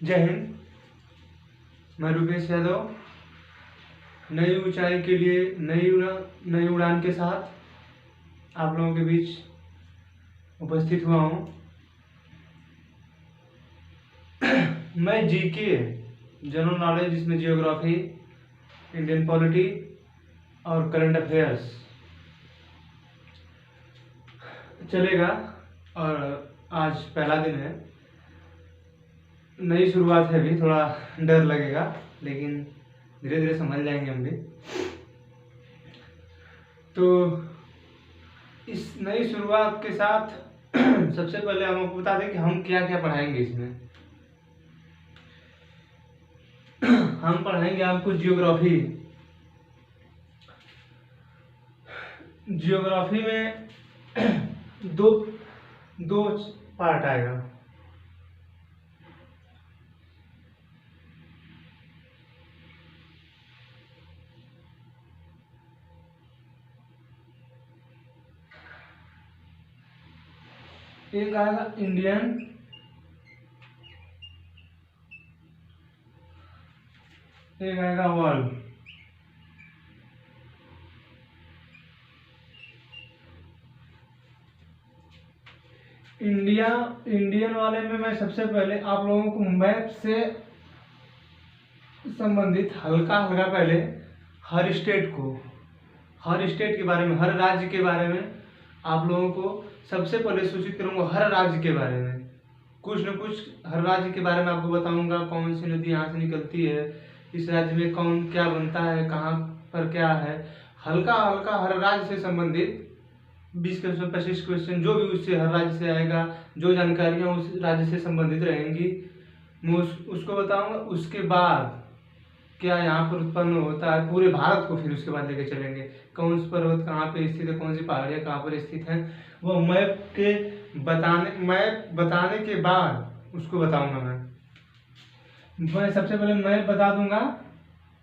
जय हिंद। मैं रुपेश यादव नई ऊंचाई के लिए नई उड़ान के साथ आप लोगों के बीच उपस्थित हुआ हूँ। मैं जीके जनरल नॉलेज, जिसमें जियोग्राफी, इंडियन पॉलिटी और करंट अफेयर्स चलेगा। और आज पहला दिन है, नई शुरुआत है, भी थोड़ा डर लगेगा, लेकिन धीरे धीरे समझ जाएंगे हम भी। तो इस नई शुरुआत के साथ सबसे पहले हम आपको बता दें कि हम क्या क्या पढ़ाएंगे इसमें। हम पढ़ाएंगे आपको जियोग्राफी। जियोग्राफी में दो पार्ट आएगा। एक आएगा इंडियन, एक आएगा वर्ल्ड। इंडियन वाले में मैं सबसे पहले आप लोगों को मैप से संबंधित हल्का पहले हर स्टेट के बारे में, हर राज्य के बारे में आप लोगों को सबसे पहले सूचित करूंगा। हर राज्य के बारे में कुछ न कुछ हर राज्य के बारे में आपको बताऊंगा। कौन सी नदी यहाँ से निकलती है, इस राज्य में कौन क्या बनता है, कहाँ पर क्या है, हल्का हर राज्य से संबंधित 20 क्वेश्चन 25 क्वेश्चन जो भी उससे हर राज्य से आएगा, जो जानकारियाँ उस राज्य से संबंधित रहेंगी मैं उसको बताऊंगा। उसके बाद क्या यहाँ पर उत्पन्न होता है, पूरे भारत को फिर उसके बाद लेके चलेंगे। कौन सी पर्वत कहाँ पे स्थित है, कौन सी पहाड़ियाँ कहाँ पर स्थित हैं, वो मैप बताने के बाद उसको बताऊंगा। मैं सबसे पहले मैप बता दूंगा,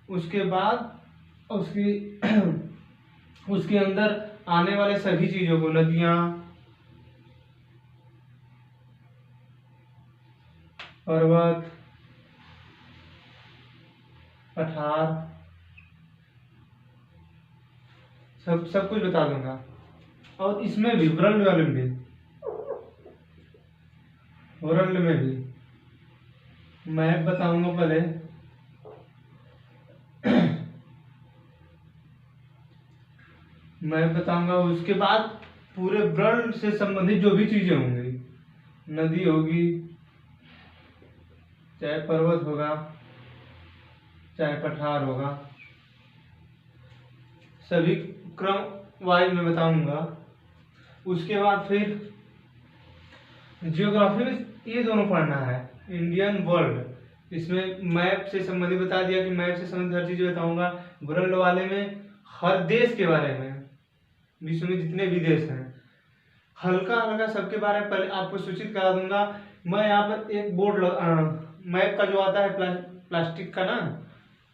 उसके बाद उसके अंदर आने वाले सभी चीजों को, नदियाँ, पर्वत, पठार, सब कुछ बता दूंगा। और इसमें भी वर्ल्ड में भी मैप बताऊंगा पहले। मैं बताऊंगा, उसके बाद पूरे वर्ल्ड से संबंधित जो भी चीजें होंगी, नदी होगी, चाहे पर्वत होगा, चाहे पठार होगा, सभी क्रम वाइज में बताऊंगा। उसके बाद फिर जियोग्राफी में ये दोनों पढ़ना है, इंडियन, वर्ल्ड। इसमें मैप से संबंधित बता दिया कि मैप से संबंधित हर चीज बताऊंगा। वर्ल्ड वाले में हर देश के बारे में, विश्व में जितने भी देश हैं, हल्का सबके बारे में पहले आपको सूचित करा दूंगा। मैं यहाँ पर एक बोर्ड मैप का जो आता है प्लास्टिक का ना,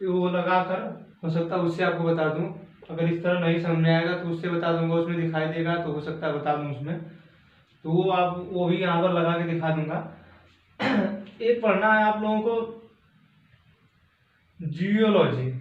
वो लगा कर, हो सकता है उससे आपको बता दूं। अगर इस तरह नहीं समझ में आएगा तो उससे बता दूंगा, उसमें दिखाई देगा तो हो सकता है बता दूं उसमें, तो वो भी यहाँ पर लगा के दिखा दूंगा। एक पढ़ना है आप लोगों को जियोलॉजी।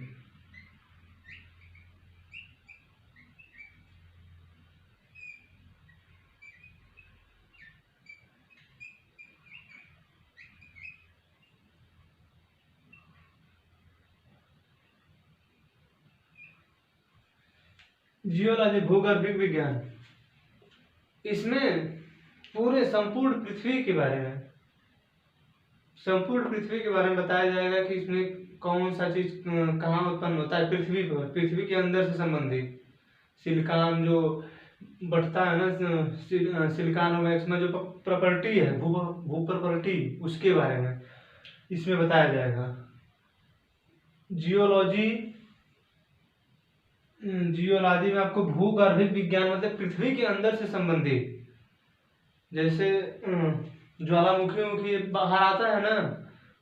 जियोलॉजी भूगर्भिक विज्ञान, इसमें पूरे संपूर्ण पृथ्वी के बारे में बताया जाएगा कि इसमें कौन सा चीज कहाँ उत्पन्न होता है पृथ्वी पर, पृथ्वी के अंदर से संबंधित सिलिकॉन जो बढ़ता है ना, सिलिकॉन वैक्स में जो प्रॉपर्टी है, भू प्रॉपर्टी, उसके बारे में इसमें बताया जाएगा। जियोलॉजी में आपको भूगर्भिक विज्ञान मतलब पृथ्वी के अंदर से संबंधित, जैसे ज्वालामुखी बाहर आता है ना,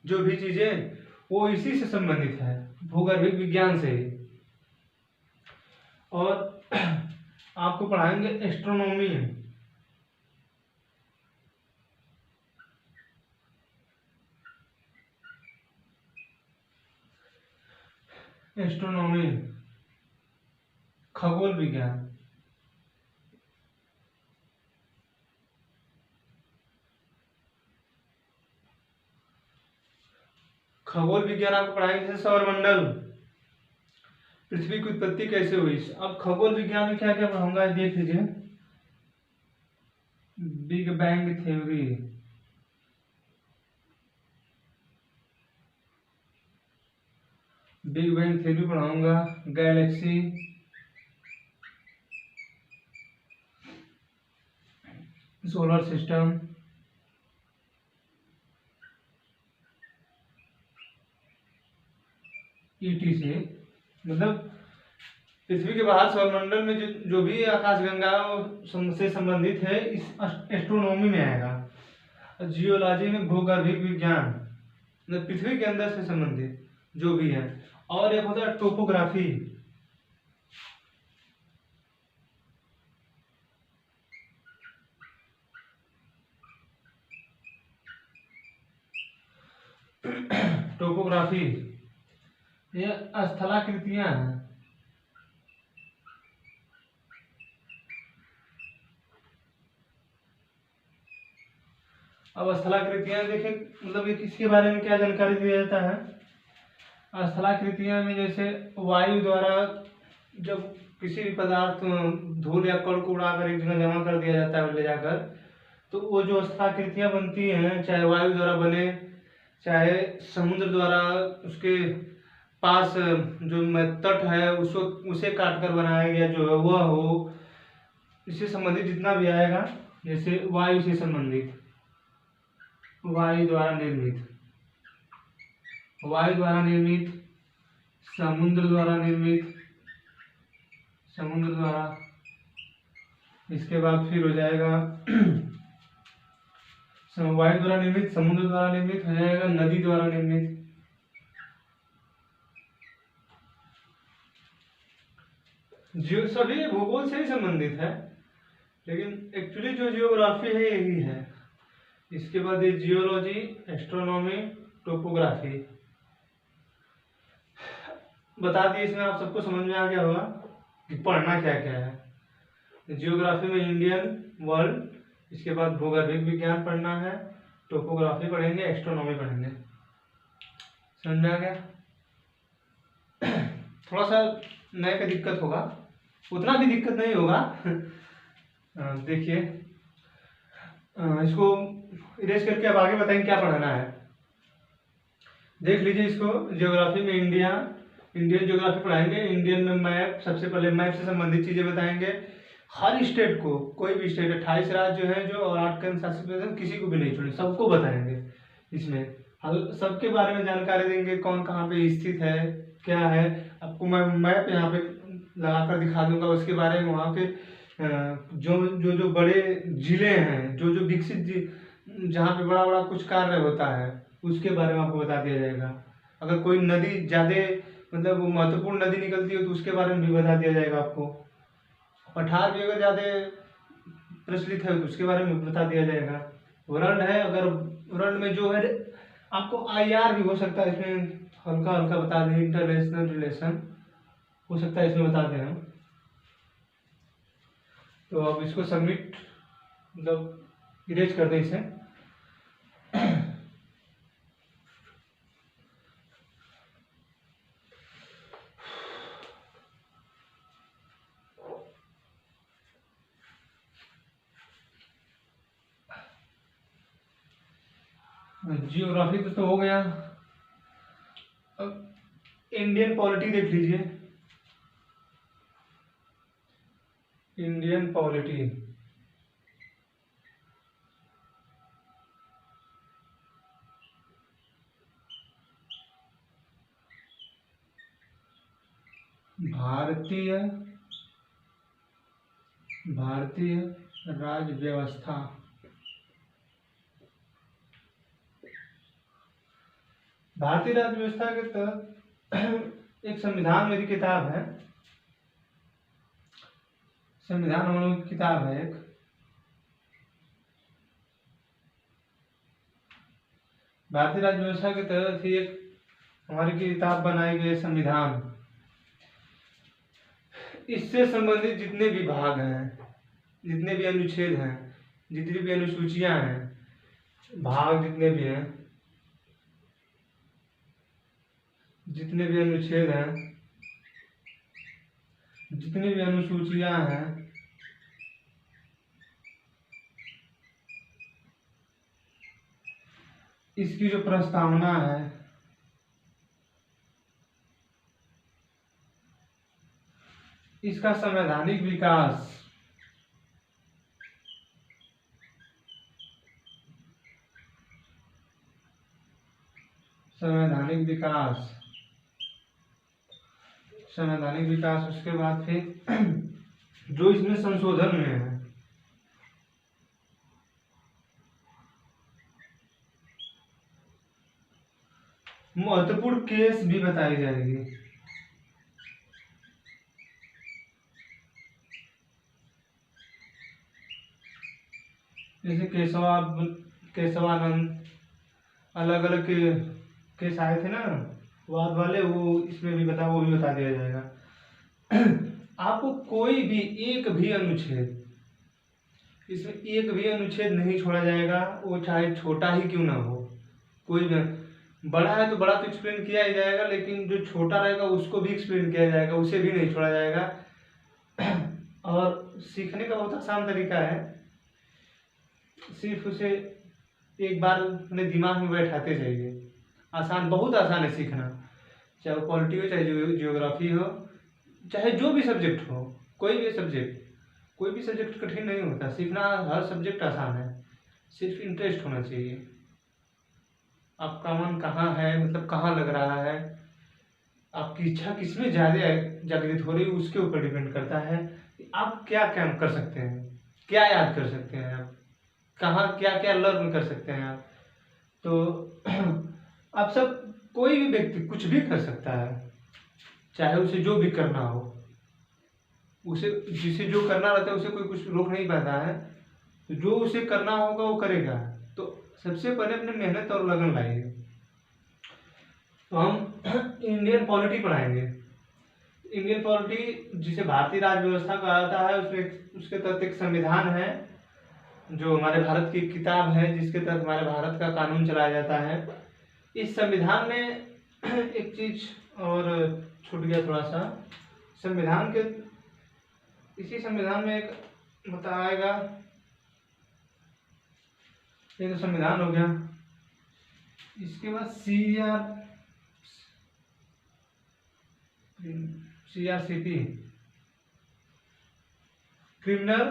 जो भी चीजें, वो इसी से संबंधित है, भूगर्भिक विज्ञान से ही। और आपको पढ़ाएंगे एस्ट्रोनॉमी। एस्ट्रोनॉमी, खगोल विज्ञान। खगोल विज्ञान आपको पढ़ाएंगे जैसे सौरमंडल, पृथ्वी की उत्पत्ति कैसे हुई। अब खगोल विज्ञान में क्या क्या पढ़ाऊंगा देख लीजिए। Big bang theory, big bang theory पढ़ाऊंगा। गैलेक्सी, सोलर सिस्टम, ETC, मतलब पृथ्वी के बाहर सौरमंडल में जो भी आकाशगंगा से संबंधित है इस एस्ट्रोनॉमी में आएगा। जियोलॉजी में भूगर्भिक विज्ञान, मतलब पृथ्वी के अंदर से संबंधित जो भी है। और एक होता है टोपोग्राफी, टोपोग्राफी ये स्थलाकृतियां हैं। अब स्थलाकृतियां देखें, मतलब ये किसके बारे में क्या जानकारी दिया जाता है। स्थलाकृतियां में जैसे वायु द्वारा जब किसी भी पदार्थ धूल या कण को उड़ाकर एक जगह जमा कर दिया जाता है ले जाकर, तो वो जो स्थलाकृतियां बनती हैं, चाहे वायु द्वारा बने, चाहे समुद्र द्वारा उसके पास जो तट है उसको उसे काट कर बनाया गया जो है वह हो, इससे संबंधित जितना भी आएगा, जैसे वायु से संबंधित, वायु द्वारा निर्मित, वायु द्वारा निर्मित, समुद्र द्वारा निर्मित, समुद्र द्वारा, इसके बाद फिर हो जाएगा वायु द्वारा निर्मित, समुद्र द्वारा निर्मित हो जाएगा नदी द्वारा निर्मित। सभी भूगोल से ही संबंधित है, लेकिन एक्चुअली जो जियोग्राफी है यही है। इसके बाद ये जियोलॉजी, एस्ट्रोनॉमी, टोपोग्राफी बता दिए। इसमें आप सबको समझ में आ गया होगा कि पढ़ना क्या क्या है। जियोग्राफी में इंडियन वर्ल्ड, इसके बाद भूगर्भिक विज्ञान पढ़ना है, टोपोग्राफी पढ़ेंगे, एस्ट्रोनॉमी पढ़ेंगे। समझ में आ गया। थोड़ा सा नए का दिक्कत होगा, उतना भी दिक्कत नहीं होगा। देखिए इसको इरेज करके अब आगे बताएंगे क्या पढ़ाना है। देख लीजिए इसको, ज्योग्राफी में इंडियन ज्योग्राफी पढ़ाएंगे। इंडियन में मैप, सबसे पहले मैप से संबंधित चीजें बताएंगे। हर स्टेट को, कोई भी स्टेट 28 राज्य हैं जो, और 8 केंद्र शासित प्रदेश, किसी को भी नहीं छोड़े, सबको बताएंगे। इसमें सबके बारे में जानकारी देंगे, कौन कहाँ पे स्थित है, क्या है। आपको मैं मैप यहाँ पे लगाकर दिखा दूंगा, उसके बारे में वहाँ के जो बड़े जिले हैं, जो विकसित जहाँ पे बड़ा बड़ा कुछ कार्य होता है उसके बारे में आपको बता दिया जाएगा। अगर कोई नदी ज़्यादा मतलब महत्वपूर्ण नदी निकलती है तो उसके बारे में भी बता दिया जाएगा आपको। पठार भी अगर ज़्यादा प्रचलित है तो उसके बारे में बता दिया जाएगा। वर्ल्ड है, अगर वर्ल्ड में जो है आपको IR भी हो सकता है, इसमें हल्का हल्का बता दें, इंटरनेशनल रिलेशन हो सकता है इसमें बता दें हम। तो अब इसको सबमिट मतलब इरेज कर दें इसे। जियोग्राफी तो हो गया। अब इंडियन पॉलिटी देख लीजिए। इंडियन पॉलिटी, भारतीय राज्य व्यवस्था। भारतीय राज्य व्यवस्था के तहत एक संविधान मेरी किताब है, संविधान हम लोगों की किताब है एक। भारतीय राज्य व्यवस्था के तहत ही एक हमारी किताब बनाई गई संविधान। इससे संबंधित जितने भी भाग हैं, जितने भी अनुच्छेद हैं, जितनी भी अनुसूचियां हैं, भाग जितने भी हैं, जितने भी अनुच्छेद हैं, जितनी भी अनुसूचियां हैं, इसकी जो प्रस्तावना है, इसका संवैधानिक विकास, संवैधानिक विकास, संवैधानिक विकास, उसके बाद फिर जो इसमें संशोधन में है, महत्वपूर्ण केस भी बताई जाएगी। जैसे केशवानंद, अलग अलग केस आए थे ना वाद वाले, वो इसमें भी वो भी बता दिया जाएगा। आपको कोई भी एक भी अनुच्छेद, इसमें एक भी अनुच्छेद नहीं छोड़ा जाएगा, वो चाहे छोटा ही क्यों ना हो। कोई भी बड़ा है तो बड़ा तो एक्सप्लेन किया ही जाएगा, लेकिन जो छोटा रहेगा उसको भी एक्सप्लेन किया जाएगा, उसे भी नहीं छोड़ा जाएगा। और सीखने का बहुत आसान तरीका है, सिर्फ उसे एक बार अपने दिमाग में बैठाते जाइए। आसान, बहुत आसान है सीखना, चाहे वो पॉलिटी हो, चाहे जियोग्राफी हो, चाहे जो भी सब्जेक्ट हो, कोई भी सब्जेक्ट कठिन नहीं होता सीखना। हर सब्जेक्ट आसान है, सिर्फ इंटरेस्ट होना चाहिए। आपका मन कहाँ है, मतलब कहाँ लग रहा है, आपकी इच्छा किसमें ज़्यादा जागृत हो रही है, उसके ऊपर डिपेंड करता है कि आप क्या क्या कर सकते हैं, क्या याद कर सकते हैं आप, कहाँ क्या क्या लर्न कर सकते हैं आप। तो आप सब, कोई भी व्यक्ति कुछ भी कर सकता है, चाहे उसे जो भी करना हो, उसे जिसे जो करना रहता है उसे कोई कुछ रोक नहीं पाता है। तो जो उसे करना होगा वो करेगा। तो सबसे पहले अपने मेहनत और लगन लाइए। तो हम इंडियन पॉलिटी पढ़ाएंगे। इंडियन पॉलिटी जिसे भारतीय राज्य व्यवस्था कहा जाता है, उसमें उसके तहत एक संविधान है जो हमारे भारत की किताब है, जिसके तहत हमारे भारत का कानून चलाया जाता है। इस संविधान में एक चीज और छूट गया थोड़ा सा, संविधान के इसी संविधान में एक बताएगा, ये तो संविधान हो गया। इसके बाद CRCP, criminal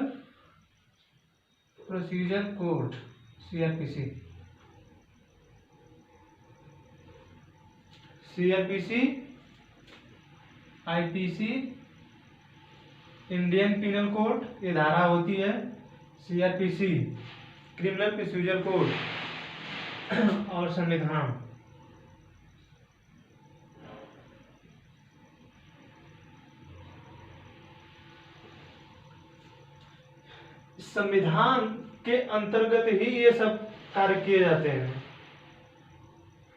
procedure code, CRPC, IPC, Indian penal code, ये धारा होती है। CRPC, क्रिमिनल प्रोसीजर कोड और संविधान। संविधान के अंतर्गत ही ये सब कार्य किए जाते हैं।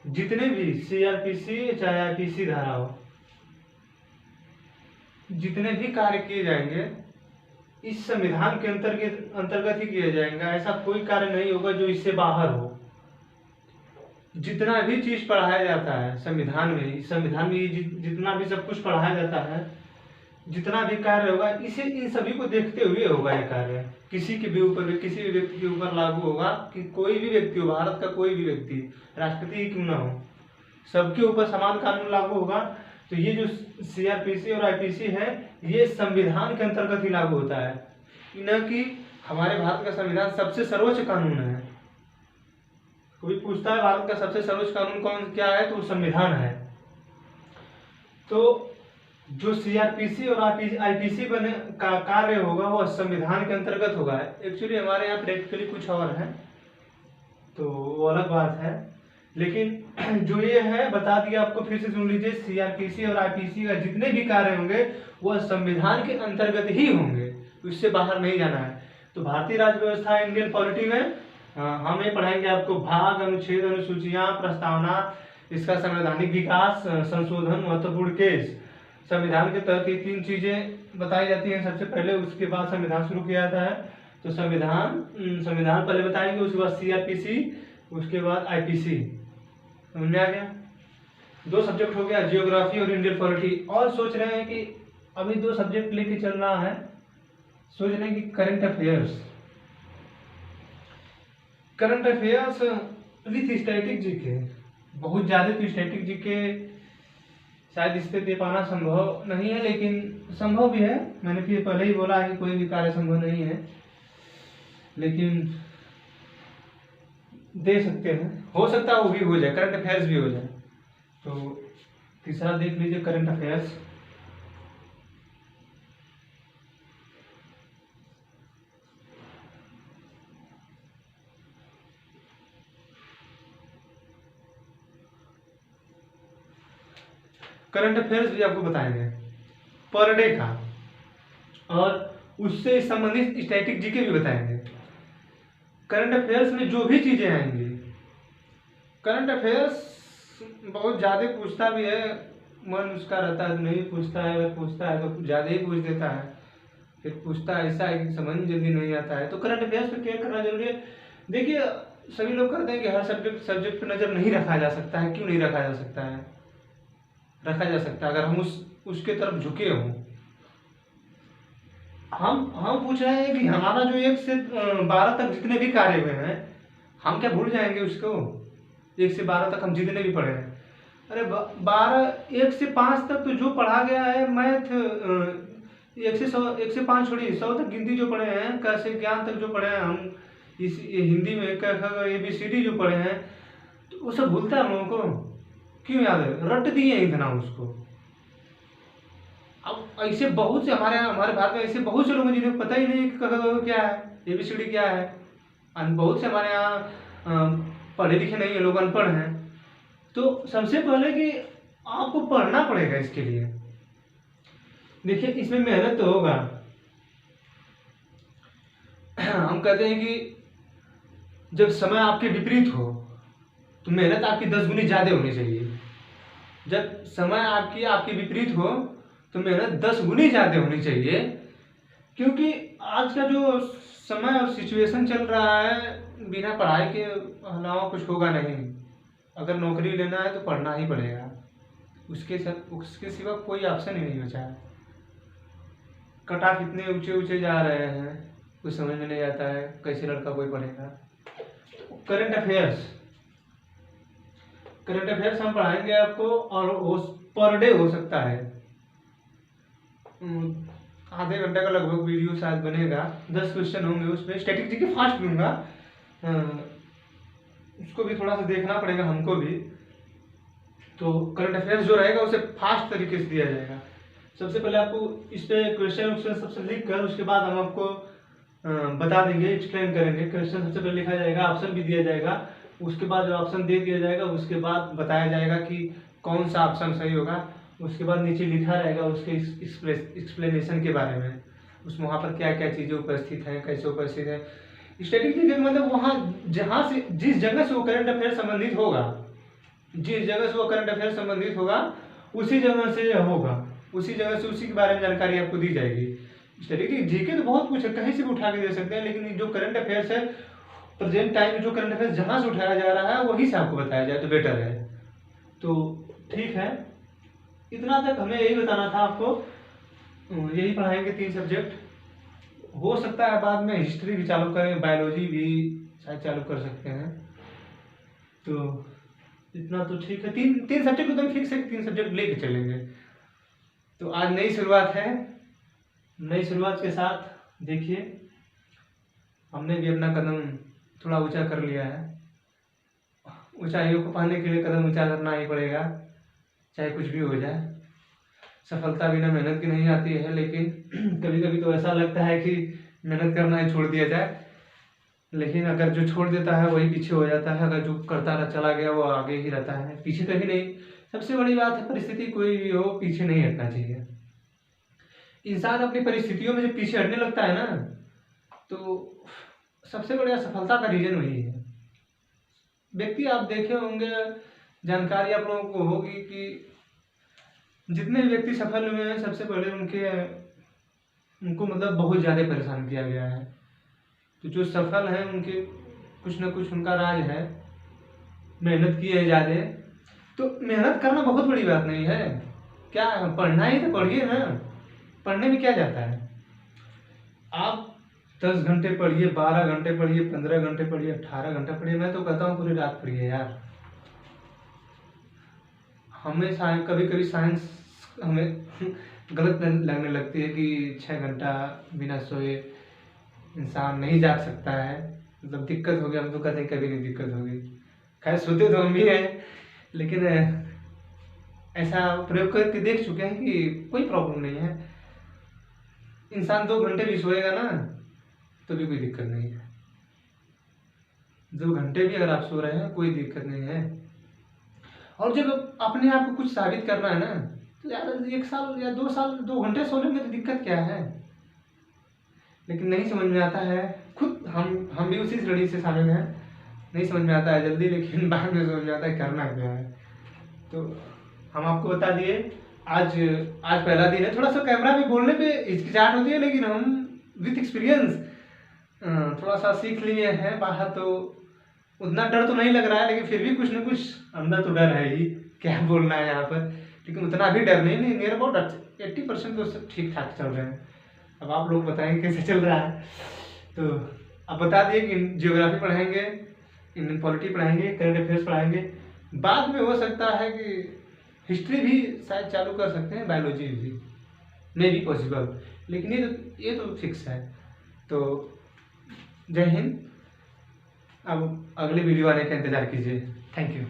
जितने भी CRPC चाहे IPC धारा हो, जितने भी कार्य किए जाएंगे इस संविधान के अंतर्गत ही किए जाएंगे। ऐसा कोई कार्य नहीं होगा जो इससे बाहर हो। जितना भी चीज पढ़ाया जाता है संविधान में, इस संविधान में जितना भी सब कुछ पढ़ाया जाता है, जितना भी कार्य होगा, इसे इन सभी को देखते हुए होगा ये कार्य। किसी के भी ऊपर, किसी भी व्यक्ति के ऊपर लागू होगा कि कोई भी व्यक्ति हो, भारत का कोई भी व्यक्ति, राष्ट्रपति ही क्यों ना हो, सबके ऊपर समान कानून लागू होगा। तो ये जो CRPC और IPC है, ये संविधान के अंतर्गत ही लागू होता है, न कि हमारे भारत का संविधान सबसे सर्वोच्च कानून है। कोई पूछता है भारत का सबसे सर्वोच्च कानून कौन क्या है, तो संविधान है। तो जो CRPC और IPC बने का कार्य होगा वो संविधान के अंतर्गत होगा। एक्चुअली हमारे यहाँ प्रैक्टिकली कुछ और है, तो वो अलग बात है। लेकिन जो ये है बता दिया आपको, फिर से सुन लीजिए, CRPC और IPC का जितने भी कार्य होंगे वह संविधान के अंतर्गत ही होंगे, उससे बाहर नहीं जाना है। तो भारतीय राज्य व्यवस्था इंडियन पॉलिटी में हम ये पढ़ाएंगे आपको भाग, अनुच्छेद, अनुसूचियां, प्रस्तावना, इसका संवैधानिक विकास, संशोधन, महत्वपूर्ण केस, संविधान के तहत ये 3 चीजें बताई जाती हैं सबसे पहले, उसके बाद संविधान शुरू किया जाता है। तो संविधान पहले बताएंगे, उसके बाद सीआरपीसी, उसके बाद आईपीसी। समझ में आ गया? 2 सब्जेक्ट हो गया, जियोग्राफी और इंडियन पॉलिटी। और सोच रहे हैं कि अभी 2 सब्जेक्ट लेके चल रहा है, सोच रहे हैं कि current affairs with static GK. बहुत ज़्यादा तो स्टैटिक जीके शायद इस पे दे पाना संभव नहीं है, लेकिन संभव भी है। मैंने फिर पहले ही बोला है कि कोई भी कार्य संभव नहीं है, लेकिन दे सकते हैं, हो सकता है वो भी हो जाए, करंट अफेयर्स भी हो जाए। तो तीसरा देख लीजिए, करंट अफेयर्स। करंट अफेयर्स भी आपको बताएंगे पर डे का, और उससे संबंधित स्टैटिक जीके भी बताएंगे। करंट अफेयर्स में जो भी चीजें आएंगी, करंट अफेयर्स बहुत ज़्यादा पूछता भी है, मन उसका रहता है नहीं पूछता है, अगर पूछता है तो ज़्यादा ही पूछ देता है, फिर पूछता ऐसा है कि समझ जल्दी नहीं आता है। तो करंट अफेयर्स पे केयर करना जरूरी है। देखिए, सभी लोग कहते हैं कि हर सब्जेक्ट पे नज़र नहीं रखा जा सकता है। क्यों नहीं रखा जा सकता है? रखा जा सकता है अगर हम उसके तरफ झुके हों। हम पूछ रहे हैं कि हमारा जो 1 से 12 तक जितने भी कार्य हुए हैं, हम क्या भूल जाएंगे उसको? 1 से 12 तक हम जितने भी पढ़े हैं, अरे 1 से 5 तक तो जो पढ़ा गया है, मैथ 1 से 5 छोड़िए, 100 तक गिनती जो पढ़े हैं, कैसे ज्ञान तक जो पढ़े हैं हम, इस हिंदी में ABCD जो पढ़े हैं, तो वो सब भूलता है हम लोगों को? क्यों याद है? रट दिए इतना उसको। अब ऐसे बहुत से हमारे भारत में ऐसे बहुत से लोग हैं जिन्हें पता ही नहीं कि क्या है, ABCD क्या है। बहुत से हमारे यहाँ पढ़े लिखे नहीं है, लोग अनपढ़ हैं। तो सबसे पहले कि आपको पढ़ना पड़ेगा इसके लिए। देखिए, इसमें मेहनत तो होगा। हम कहते हैं कि जब समय आपके विपरीत हो तो मेहनत आपकी 10 गुनी ज्यादा होनी चाहिए। जब समय आपके विपरीत हो तो मेहनत 10 गुनी ज्यादा होनी चाहिए, क्योंकि आज का जो समय और सिचुएशन चल रहा है, बिना पढ़ाई के अलावा कुछ होगा नहीं। अगर नौकरी लेना है तो पढ़ना ही पड़ेगा, उसके सिवा कोई ऑप्शन ही नहीं बचा है। कट ऑफ इतने ऊंचे ऊंचे जा रहे हैं, कुछ समझ में नहीं आता है कैसे लड़का कोई पढ़ेगा। करंट अफेयर्स हम पढ़ाएंगे आपको, और पर डे हो सकता है आधे घंटे का लगभग वीडियो शायद बनेगा। 10 क्वेश्चन होंगे उसमें। स्टैटिक जीके फास्ट दूंगा, उसको भी थोड़ा सा देखना पड़ेगा हमको भी। तो करंट अफेयर्स जो रहेगा उसे फास्ट तरीके से दिया जाएगा। सबसे पहले आपको इस पे क्वेश्चन सबसे लिख कर, उसके बाद हम आपको बता देंगे, एक्सप्लेन करेंगे। क्वेश्चन सबसे पहले लिखा जाएगा, ऑप्शन भी दिया जाएगा, उसके बाद जो ऑप्शन दे दिया जाएगा उसके बाद बताया जाएगा कि कौन सा ऑप्शन सही होगा। उसके बाद नीचे लिखा रहेगा उसके एक्सप्लेनेशन के बारे में, उसमें वहाँ पर क्या क्या चीज़ें उपस्थित हैं, कैसे उपस्थित है। स्टैटिस्टिक्स का मतलब वहाँ जहाँ से जिस जगह से वो करंट अफेयर संबंधित होगा, उसी जगह से होगा, उसी जगह से उसी के बारे में जानकारी आपको दी जाएगी। स्टैटिस्टिक्स जीके तो बहुत कुछ है, कहीं से भी उठा के दे सकते हैं, लेकिन जो करंट अफेयर्स है प्रेजेंट टाइम में, जो करंट अफेयर्स जहाँ से उठाया जा रहा है वहीं से आपको बताया जाए तो बेटर है। तो ठीक है, इतना तक हमें यही बताना था आपको। यही पढ़ाएंगे 3 सब्जेक्ट। हो सकता है बाद में हिस्ट्री भी चालू करें, बायोलॉजी भी शायद चालू कर सकते हैं। तो इतना तो ठीक है, 3 सब्जेक्ट एकदम फिक्स है, 3 सब्जेक्ट लेके चलेंगे। तो आज नई शुरुआत है, नई शुरुआत के साथ देखिए हमने भी अपना कदम थोड़ा ऊंचा कर लिया है। ऊंचाइयों को पाने के लिए कदम ऊंचा करना ही पड़ेगा, चाहे कुछ भी हो जाए। सफलता बिना मेहनत की नहीं आती है, लेकिन कभी कभी तो ऐसा लगता है कि मेहनत करना ही छोड़ दिया जाए, लेकिन अगर जो छोड़ देता है वही पीछे हो जाता है, अगर जो करता रह चला गया वो आगे ही रहता है, पीछे कभी नहीं। सबसे बड़ी बात है, परिस्थिति कोई भी हो पीछे नहीं हटना चाहिए। इंसान अपनी परिस्थितियों में जब पीछे हटने लगता है ना, तो सबसे बड़ी असफलता का रीजन वही है। व्यक्ति आप देखे होंगे, जानकारी आप लोगों को होगी कि जितने भी व्यक्ति सफल हुए हैं सबसे पहले उनको मतलब बहुत ज़्यादा परेशान किया गया है। तो जो सफल हैं उनके कुछ ना कुछ उनका राज है, मेहनत की है ज़्यादा। तो मेहनत करना बहुत बड़ी बात नहीं है, क्या पढ़ना ही तो पढ़िए ना, पढ़ने में क्या जाता है। आप 10 घंटे पढ़िए, 12 घंटे पढ़िए, 15 घंटे पढ़िए, 18 घंटे पढ़िए, मैं तो कहता हूँ पूरी रात पढ़िए यार। हमें कभी कभी साइंस हमें गलत लगने लगती है कि 6 घंटा बिना सोए इंसान नहीं जाग सकता है, मतलब दिक्कत हो गई। हम तो कहते हैं कभी नहीं दिक्कत होगी, खैर सोते तो हम भी हैं, लेकिन ऐसा प्रयोग करके देख चुके हैं कि कोई प्रॉब्लम नहीं है। इंसान 2 घंटे भी सोएगा ना तो भी कोई दिक्कत नहीं है। 2 घंटे भी अगर आप सो रहे हैं कोई दिक्कत नहीं है। और जब अपने आप को कुछ साबित करना है ना, तो यार 1 साल या 2 साल 2 घंटे सोने में तो दिक्कत क्या है। लेकिन नहीं समझ में आता है, खुद हम भी उसी श्रेणी से शामिल हैं। नहीं समझ में आता है जल्दी, लेकिन बाद में समझ में आता है करना क्या है। तो हम आपको बता दिए, आज आज पहला दिन है। थोड़ा सा कैमरा में बोलने पे हिचकिचाहट होती है, लेकिन हम विथ एक्सपीरियंस थोड़ा सा सीख लिए हैं बाहर, तो उतना डर तो नहीं लग रहा है, लेकिन फिर भी कुछ ना कुछ अंदर तो डर है ही, क्या बोलना है यहाँ पर। लेकिन उतना भी डर नहीं, नियर अबाउट 80% तो सब ठीक ठाक चल रहे हैं। अब आप लोग बताएंगे कैसे चल रहा है। तो अब बता दिए कि जियोग्राफी पढ़ाएंगे, इंडियन पॉलिटी पढ़ाएंगे, करंट अफेयर्स पढ़ाएंगे। बाद में हो सकता है कि हिस्ट्री भी शायद चालू कर सकते हैं, बायोलॉजी भी मे बी पॉसिबल, लेकिन ये तो फिक्स है। तो जय हिंद। अब अगले वीडियो आने का इंतज़ार कीजिए। Thank you.